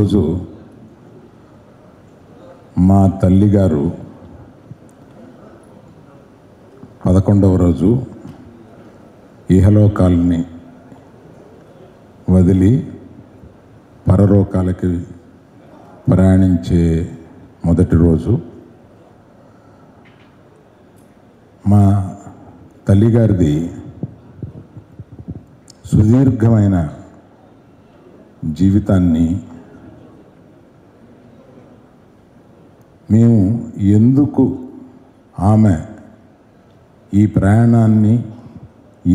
ఈరోజు మా తల్లిగారు 11వ రోజు ఇహలోకాలని వదిలి పరలోకాలకి ప్రయాణించే మొదటి రోజు. మా తల్లిగారిది సుదీర్ఘమైన జీవితాన్ని మేము ఎందుకు ఆమె ఈ ప్రయాణాన్ని,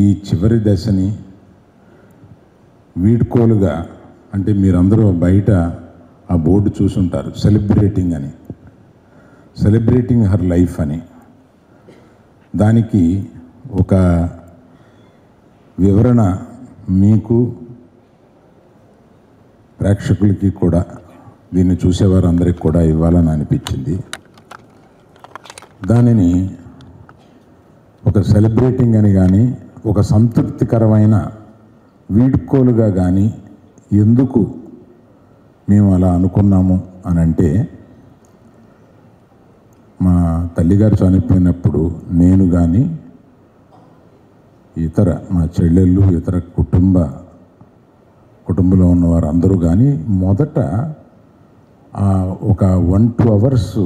ఈ చివరి దశని వీడ్కోలుగా, అంటే మీరందరూ బయట ఆ బోర్డు చూసుంటారు, సెలబ్రేటింగ్ అని, సెలబ్రేటింగ్ హర్ లైఫ్ అని. దానికి ఒక వివరణ మీకు ప్రేక్షకులకి కూడా, దీన్ని చూసేవారందరికీ కూడా ఇవ్వాలని అనిపించింది. దానిని ఒక సెలబ్రేటింగ్ అని కానీ, ఒక సంతృప్తికరమైన వీడ్కోలుగా కానీ ఎందుకు మేము అలా అనుకున్నాము అని అంటే, మా తల్లిగారు చనిపోయినప్పుడు నేను కానీ, మా చెల్లెళ్ళు, ఇతర కుటుంబంలో ఉన్నవారు అందరూ కానీ మొదట ఒక 1-2 అవర్స్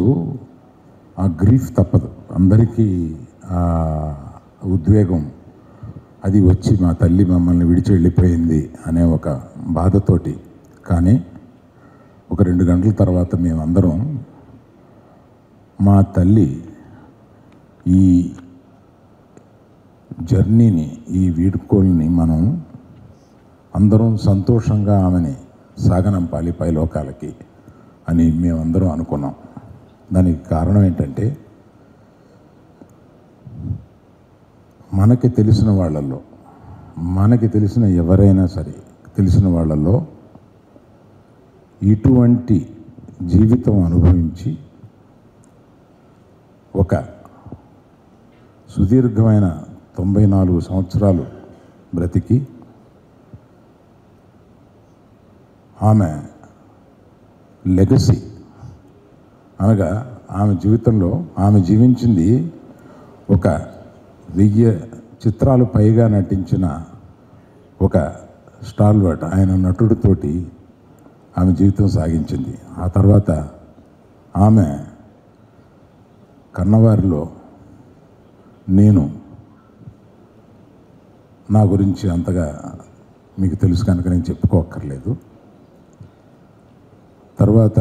ఆ గ్రీఫ్ తప్పదు అందరికీ. ఆ ఉద్వేగం అది వచ్చి మా తల్లి మమ్మల్ని విడిచి వెళ్ళిపోయింది అనే ఒక బాధతోటి. కానీ ఒక 2 గంటల తర్వాత మేమందరం మా తల్లి ఈ జర్నీని, ఈ వీడ్కోల్ని మనం అందరం సంతోషంగా ఆమెని సాగనంపాలి పైలోకాలకి అని మేమందరం అనుకున్నాం. దానికి కారణం ఏంటంటే, మనకి తెలిసిన వాళ్ళల్లో, మనకి తెలిసిన ఎవరైనా సరే తెలిసిన వాళ్ళల్లో ఇటువంటి జీవితం అనుభవించి ఒక సుదీర్ఘమైన 94 సంవత్సరాలు బ్రతికి ఆమె లెగసీ అనగా ఆమె జీవితంలో ఆమె జీవించింది ఒక 1000 చిత్రాలు పైగా నటించిన ఒక స్టాల్వర్ట్, ఆయన నటుడితోటి ఆమె జీవితం సాగించింది. ఆ తర్వాత ఆమె కన్నవారిలో నేను, నా గురించి అంతగా మీకు తెలుసు కనుక నేను చెప్పుకోక్కర్లేదు. తర్వాత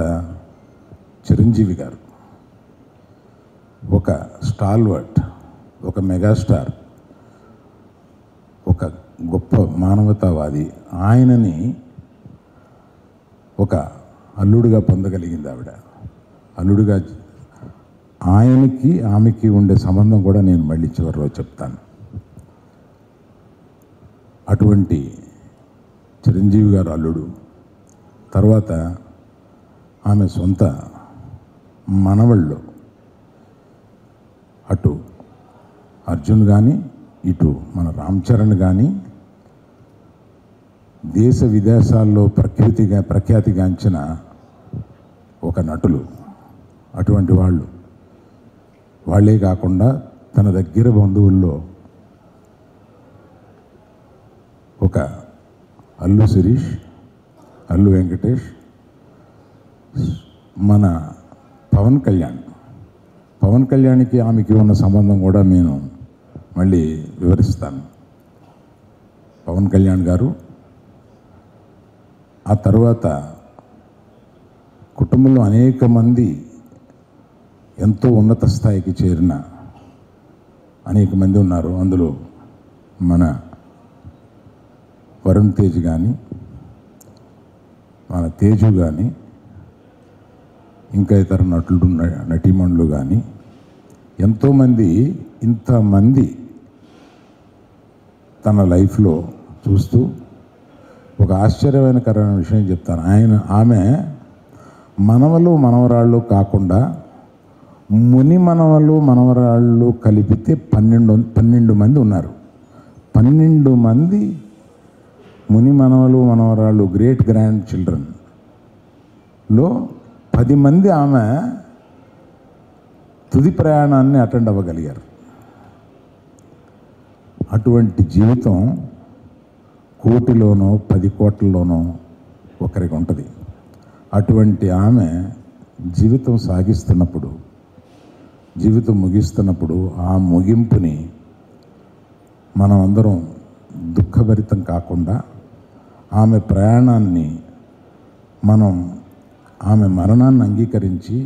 చిరంజీవి గారు ఒక స్టాల్వర్ట్, ఒక మెగాస్టార్, ఒక గొప్ప మానవతావాది. ఆయనని ఒక అల్లుడుగా పొందగలిగింది ఆవిడ. అల్లుడుగా ఆయనకి ఆమెకి ఉండే సంబంధం కూడా నేను మళ్ళీ చివరిలో చెప్తాను. అటువంటి చిరంజీవి గారు అల్లుడు. తర్వాత ఆమె సొంత మనవళ్ళు, అటు అర్జున్ కానీ, ఇటు మన రామ్ చరణ్ కానీ దేశ విదేశాల్లో ప్రఖ్యాతిగాంచిన ఒక నటులు. అటువంటి వాళ్ళే కాకుండా తన దగ్గర బంధువుల్లో ఒక అల్లు శిరీష్, అల్లు వెంకటేష్, మన పవన్ కళ్యాణ్కి ఆమెకి ఉన్న సంబంధం కూడా నేను మళ్ళీ వివరిస్తాను. పవన్ కళ్యాణ్ గారు, ఆ తర్వాత కుటుంబంలో అనేక మంది ఎంతో ఉన్నత స్థాయికి చేరిన అనేక మంది ఉన్నారు. అందులో మన వరుణ్ తేజ్ కానీ, మన తేజు కానీ, ఇంకా ఇతర నటీమణులు కానీ ఎంతోమంది, ఇంతమంది తన లైఫ్లో చూస్తూ ఒక ఆశ్చర్యకరమైన విషయం చెప్తాను. ఆమె మనవరాళ్ళు కాకుండా ముని మనవరాళ్ళు కలిపితే 12 మంది ఉన్నారు. 12 మంది ముని మనవరాళ్ళు, గ్రేట్ గ్రాండ్ చిల్డ్రన్ లో 10 మంది ఆమె తుది ప్రయాణాన్ని అటెండ్ అవ్వగలిగారు. అటువంటి జీవితం కోటిలోనో 10 కోట్లలోనో ఒకరికి ఉంటుంది. అటువంటి ఆమె జీవితం సాగిస్తున్నప్పుడు, జీవితం ముగిస్తున్నప్పుడు ఆ ముగింపుని మనం అందరం దుఃఖభరితం కాకుండా ఆమె ప్రయాణాన్ని మనం ఆమె మరణాన్ని అంగీకరించి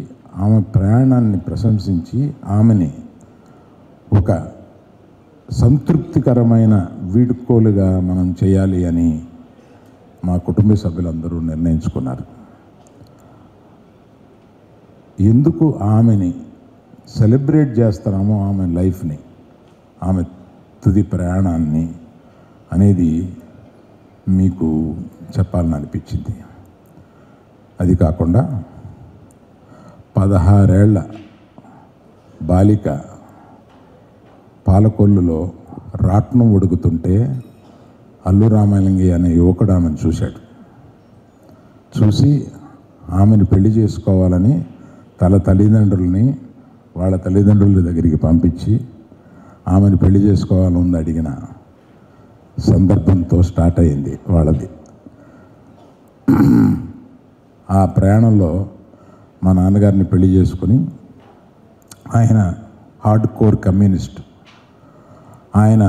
ఆమె ప్రయాణాన్ని ప్రశంసించి ఆమెని ఒక సంతృప్తికరమైన వీడ్కోలుగా మనం చేయాలి అని మా కుటుంబ సభ్యులందరూ నిర్ణయించుకున్నారు. ఎందుకు ఆమెని సెలబ్రేట్ చేస్తున్నామో ఆమె లైఫ్ని, ఆమె తుది ప్రయాణాన్ని అనేది మీకు చెప్పాలని అనిపించింది. అది కాకుండా 16 ఏళ్ల బాలిక పాలకొల్లులో రాట్నం ఉడుకుతుంటే అల్లు రామలింగి అనే యువకుడు ఆమెను చూశాడు. చూసి ఆమెను పెళ్లి చేసుకోవాలని తల్లిదండ్రుల్ని వాళ్ళ తల్లిదండ్రుల దగ్గరికి పంపించి ఆమెను పెళ్లి చేసుకోవాలని అడిగిన సందర్భంతో స్టార్ట్ అయింది వాళ్ళది. ఆ ప్రయాణంలో మా నాన్నగారిని పెళ్లి చేసుకుని, ఆయన హార్డ్ కోర్ కమ్యూనిస్ట్, ఆయన